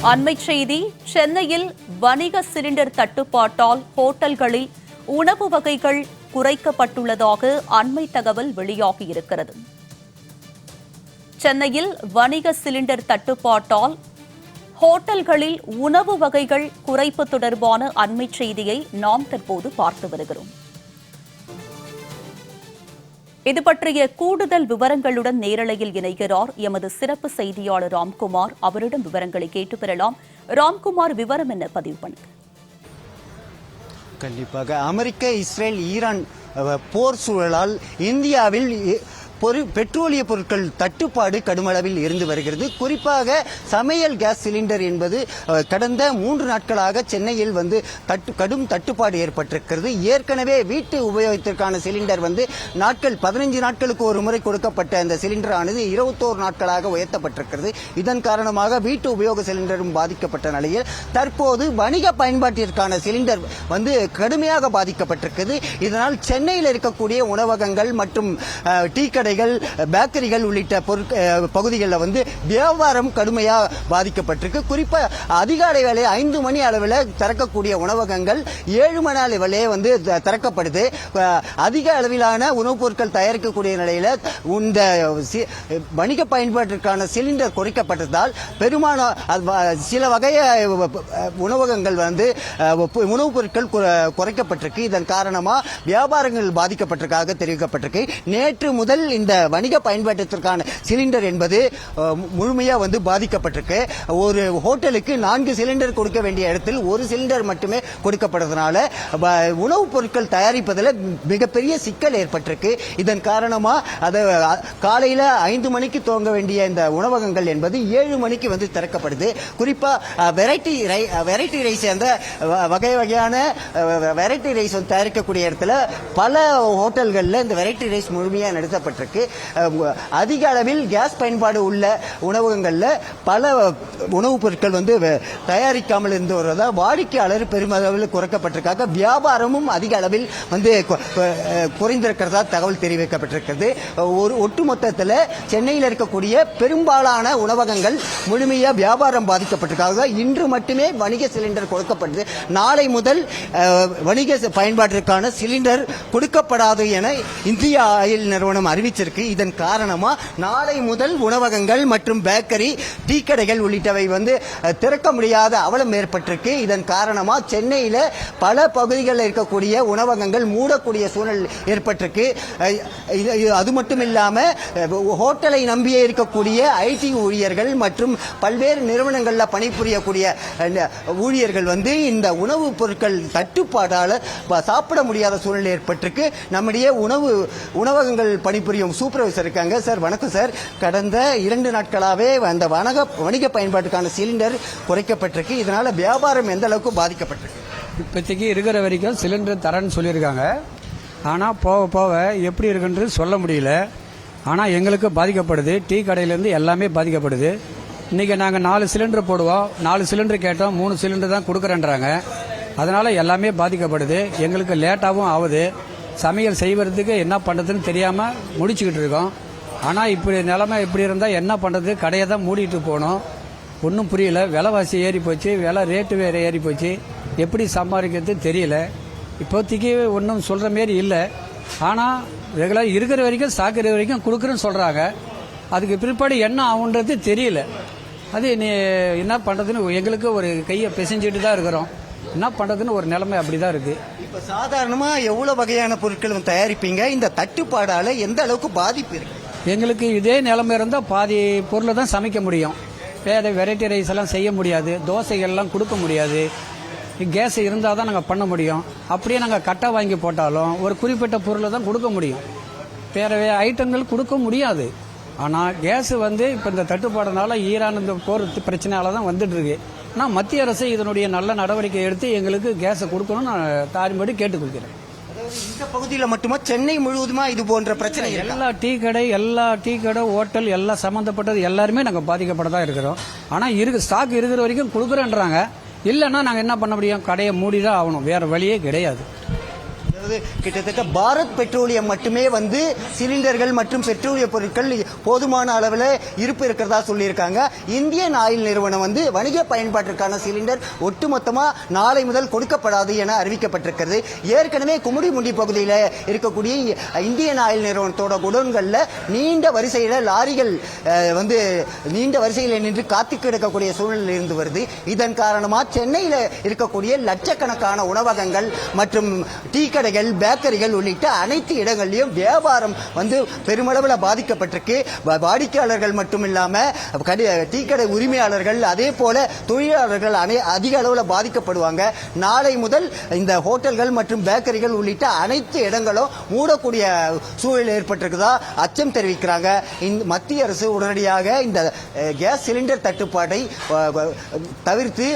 அண்மைச் செய்தி சென்னையில் வணிக சிலிண்டர் தட்டுப்பாட்டால் ஹோட்டல்களில் உணவு வகைகள் குறைக்கப்பட்டுள்ளதாக அண்மை தகவல் வெளியாகியிருக்கிறது. சென்னையில் வணிக சிலிண்டர் தட்டுப்பாட்டால் ஹோட்டல்களில் உணவு வகைகள் குறைப்பு தொடர்பான அண்மைச் செய்தியை நாம் தற்போது பார்த்து வருகிறோம். இது பற்றிய கூடுதல் விவரங்களுடன் நேரலையில் இணைகிறார் எமது சிறப்பு செய்தியாளர் ராம்குமார். அவரிடம் விவரங்களை கேட்டு பெறலாம். ராம்குமார், விவரம் என்ன? பதிவு பண்ணுங்க. கண்டிப்பாக அமெரிக்க, இஸ்ரேல், ஈரான் போர் சூழலால் இந்தியாவில் பெட்ரோலிய பொருட்கள் தட்டுப்பாடு கடுமளவில் இருந்து வருகிறது. குறிப்பாக சமையல் கேஸ் சிலிண்டர் என்பது கடந்த 3 நாட்களாக சென்னையில் கடும் தட்டுப்பாடு ஏற்பட்டிருக்கிறது. ஏற்கனவே வீட்டு உபயோகத்திற்கான சிலிண்டர் 15 நாட்களுக்கு ஒரு முறை கொடுக்கப்பட்ட அந்த சிலிண்டர் ஆனது 21 நாட்களாக உயர்த்தப்பட்டிருக்கிறது. இதன் காரணமாக வீட்டு உபயோக சிலிண்டரும் பாதிக்கப்பட்ட நிலையில் தற்போது வணிக பயன்பாட்டிற்கான சிலிண்டர் கடுமையாக பாதிக்கப்பட்டிருக்கிறது. இதனால் சென்னையில் இருக்கக்கூடிய உணவகங்கள் மற்றும் டீ கடை, பேக்கரிகள் உள்ளிட்ட பகுதிகளில் வியாபாரம் கடுமையாக பாதிக்கப்பட்டிருக்கு. குறிப்பாக அதிகாலை வேலை 5 மணி அளவில் திறக்கக்கூடிய உணவகங்கள் 7 மணி அளவிலே திறக்கப்படுது. அதிக அளவிலான உணவுப் பொருட்கள் தயாரிக்கக்கூடிய நிலையில் இந்த வணிக பயன்பாட்டிற்கான சிலிண்டர் குறைக்கப்பட்டதால் பெருமான சில வகை உணவகங்கள் உணவுப் பொருட்கள் குறைக்கப்பட்டிருக்கு. இதன் காரணமாக வியாபாரங்கள் பாதிக்கப்பட்டிருக்காக தெரிவிக்கப்பட்டிருக்கு. நேற்று முதல் இந்த வணிக பயன்பாட்டிற்கான சிலிண்டர் என்பது முழுமையாக பாதிக்கப்பட்டிருக்கு. ஒரு ஹோட்டலுக்கு 4 சிலிண்டர் கொடுக்க வேண்டிய இடத்தில் 1 சிலிண்டர் மட்டுமே கொடுக்கப்படுறதுனால உணவுப் பொருட்கள் தயாரிப்பதில் மிகப்பெரிய சிக்கல் ஏற்பட்டிருக்கு. இதன் காரணமாக காலையில் 5 மணிக்கு துவங்க வேண்டிய இந்த உணவகங்கள் என்பது 7 மணிக்கு திறக்கப்படுது. குறிப்பாக வெரைட்டி ரைஸ், அந்த வகையான வெரைட்டி ரைஸ் தயாரிக்கக்கூடிய இடத்துல பல ஹோட்டல்களில் இந்த வெரைட்டி ரைஸ் முழுமையாக நடத்தப்பட்டிருக்கு. அதிக அளவில் கேஸ் பயன்பாடு உள்ள உணவகங்களில் பல உணவுப் பொருட்கள் தயாரிக்காமல் இருந்து வருவதால் வாடிக்கையாளர் பெருமளவில் குறைக்கப்பட்டிருக்காங்க. வியாபாரமும் அதிக அளவில் குறைந்திருக்கிறதா தகவல் தெரிவிக்கப்பட்டிருக்கிறது. ஒரு ஒட்டுமொத்தத்தில் சென்னையில் இருக்கக்கூடிய பெரும்பாலான உணவகங்கள் முழுமையாக வியாபாரம் பாதிக்கப்பட்டிருக்காங்க. இன்று மட்டுமே வணிக சிலிண்டர் கொடுக்கப்படுது. நாளை முதல் வணிக பயன்பாட்டிற்கான சிலிண்டர் கொடுக்கப்படாது என இந்திய ஆயில் நிறுவனம் அறிவிச்சிருக்கு. இதன் காரணமா நாளை முதல் உணவகங்கள் மற்றும் பேக்கரி, டீ கடைகள் உள்ளிட்டவை திறக்க முடியாத அவலம் ஏற்பட்டிருக்கு. இதன் காரணமா சென்னையில பல பகுதிகளில் இருக்கக்கூடிய உணவகங்கள் மூடக்கூடிய சூழல் ஏற்பட்டிருக்கு. அது மட்டும் இல்லாம ஹோட்டலை நம்பியே இருக்கக்கூடிய ஐடி ஊழியர்கள் மற்றும் பல்வேறு நிறுவனங்களில் பணிபுரியக்கூடிய ஊழியர்கள் இந்த உணவுப் பொருட்கள் தட்டுப்பாடால சாப்பிட முடியாத சூழல் ஏற்பட்டிருக்கு. நம்முடைய உணவகங்கள் பணிபுரியும் சூப்பர்வைசர் இருக்காங்க. சார், வணக்கம் சார். கடந்த 2 நாட்களாகவே அந்த வணிக பயன்பாட்டுக்கான சிலிண்டர் குறைக்கப்பட்டிருக்கு. இதனால வியாபாரம் எந்த அளவுக்கு பாதிக்கப்பட்டிருக்கு? இப்போதைக்கு இருக்கிற வரைக்கும் சிலிண்டர் தரேன்னு சொல்லியிருக்காங்க. ஆனால் போக போக எப்படி இருக்குன்றது சொல்ல முடியல. ஆனால் எங்களுக்கு பாதிக்கப்படுது. டீ கடையிலேருந்து எல்லாமே பாதிக்கப்படுது. இன்றைக்கி நாங்கள் 4 சிலிண்டர் போடுவோம். 4 சிலிண்டர் கேட்டோம், 3 சிலிண்டர் தான் கொடுக்குறேன்றாங்க. அதனால் எல்லாமே பாதிக்கப்படுது. எங்களுக்கு லேட்டாகவும் ஆகுது. சமையல் செய்வதுக்கு என்ன பண்ணுறதுன்னு தெரியாமல் முடிச்சுக்கிட்டு இருக்கோம். ஆனால் இப்படி நிலைமை இப்படி இருந்தால் என்ன பண்ணுறது? கடையை தான் மூடிட்டு போகணும். ஒன்றும் புரியல. விலைவாசி ஏறி போச்சு, ரேட்டு வேறு ஏறி போச்சு. எப்படி சம்பாதிக்கிறது தெரியல. இப்போதைக்கு ஒன்றும் சொல்கிற மாரி இல்லை. ஆனால் ரெகுலர் இருக்கிற வரைக்கும் சாக்கிற வரைக்கும் கொடுக்குறேன்னு சொல்கிறாங்க. அதுக்கு பிற்பாடு என்ன ஆகுன்றது தெரியல. அது என்ன பண்ணுறதுன்னு எங்களுக்கு ஒரு கையை பிசைஞ்சிட்டு தான் இருக்கிறோம். என்ன பண்ணுறதுன்னு ஒரு நிலைமை அப்படி தான் இருக்குது. இப்போ சாதாரணமாக எவ்வளோ வகையான பொருட்கள் தயாரிப்பீங்க? இந்த தட்டுப்பாடால் எந்த அளவுக்கு பாதிப்பு இருக்கு? எங்களுக்கு இதே நிலைமை இருந்தால் பாதி பொருளை தான் சமைக்க முடியும். வேறு வெரைட்டி ரைஸ் எல்லாம் செய்ய முடியாது. தோசைகள்லாம் கொடுக்க முடியாது. கேஸ் இருந்தால் தான் நாங்கள் பண்ண முடியும். அப்படியே நாங்கள் கட்டை வாங்கி போட்டாலும் ஒரு குறிப்பிட்ட பொருளை தான் கொடுக்க முடியும். வேறு ஐட்டங்கள் கொடுக்க முடியாது. ஆனால் கேஸு இப்போ இந்த தட்டுப்பாடுனால ஈரான் இந்த போர் பிரச்சனையால தான் வந்துட்டுருக்கு. ஆனால் மத்திய அரசு இதனுடைய நல்ல நடவடிக்கை எடுத்து எங்களுக்கு கேஸை கொடுக்கணும்னு நான் தாரின்படி கேட்டுக்கொள்கிறேன். இந்த பகுதியில் மட்டுமா, சென்னை முழுவதுமா இது போன்ற பிரச்சனை? எல்லா டீ கடை, ஹோட்டல் எல்லாம் சம்மந்தப்பட்டது எல்லாருமே நாங்கள் பாதிக்கப்பட்டதாக இருக்கிறோம். ஆனால் ஸ்டாக் இருக்கிற வரைக்கும் கொடுக்குறேன்றாங்க. இல்லைன்னா நாங்கள் என்ன பண்ண முடியும்? கடையை மூடி தான் ஆகணும். வேறு வழியே கிடையாது. அதாவது கிட்டத்தட்ட பாரத் பெட்ரோலியம் மட்டுமே வந்து சிலிண்டர்கள் மற்றும் பெட்ரோலிய பொருட்கள் போதுமான அளவில் இருப்பு இருக்கிறதா சொல்லியிருக்காங்க. இந்தியன் ஆயில் நிறுவனம் வந்து வணிக பயன்பாட்டிற்கான சிலிண்டர் ஒட்டுமொத்தமா நாளை முதல் கொடுக்கப்படாது என அறிவிக்கப்பட்டிருக்கிறது. ஏற்கனவே கும்மிடிப்பூண்டி பகுதியில் இருக்கக்கூடிய இந்தியன் ஆயில் நிறுவனத்தோட குடோன்கள்ல நீண்ட வரிசையில லாரிகள் வந்து நீண்ட வரிசையில் நின்று காத்து கிடக்கக்கூடிய சூழ்நிலை இருந்து வருது. இதன் காரணமா சென்னையில் இருக்கக்கூடிய லட்சக்கணக்கான உணவகங்கள் மற்றும் டீ கடைகள், பேக்கரிகள் உள்ளிட்ட அனைத்து இடங்களிலும் வியாபாரம் வந்து பெருமளவில் பாதிக்கப்பட்டிருக்கு. வாடிக்கையாளர்கள் மட்டும் இல்லாம டீ கடை உரிமையாளர்கள் அதே போல தொழிலாளர்கள் அதிக அளவில் பாதிக்கப்படுவாங்க. நாளை முதல் இந்த ஹோட்டல்கள் மற்றும் பேக்கரிகள் உள்ளிட்ட அனைத்து இடங்களும் மூடக்கூடிய சூழல் ஏற்பட்டிருக்குதா அச்சம் தெரிவிக்கிறாங்க. மத்திய அரசு உடனடியாக இந்த கேஸ் சிலிண்டர் தட்டுப்பாட்டை தவிர்த்து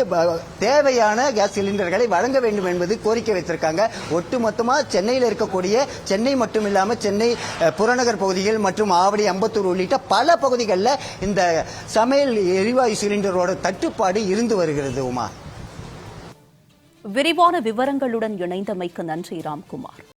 தேவையான கேஸ் சிலிண்டர்களை வழங்க வேண்டும் என்பது கோரிக்கை வைத்திருக்காங்க. ஒட்டுமொத்தமா சென்னையில் இருக்கக்கூடிய சென்னை மட்டும் இல்லாமல் சென்னை புறநகர் பகுதிகள் மற்றும் ஆவடி, அம்பத்தூர் உள்ளிட்ட பல பகுதிகளில் இந்த சமையல் எரிவாயு சிலிண்டரோட தட்டுப்பாடு இருந்து வருகிறது. உமா, விரிவான விவரங்களுடன் இணைந்தமைக்கு நன்றி ராம்குமார்.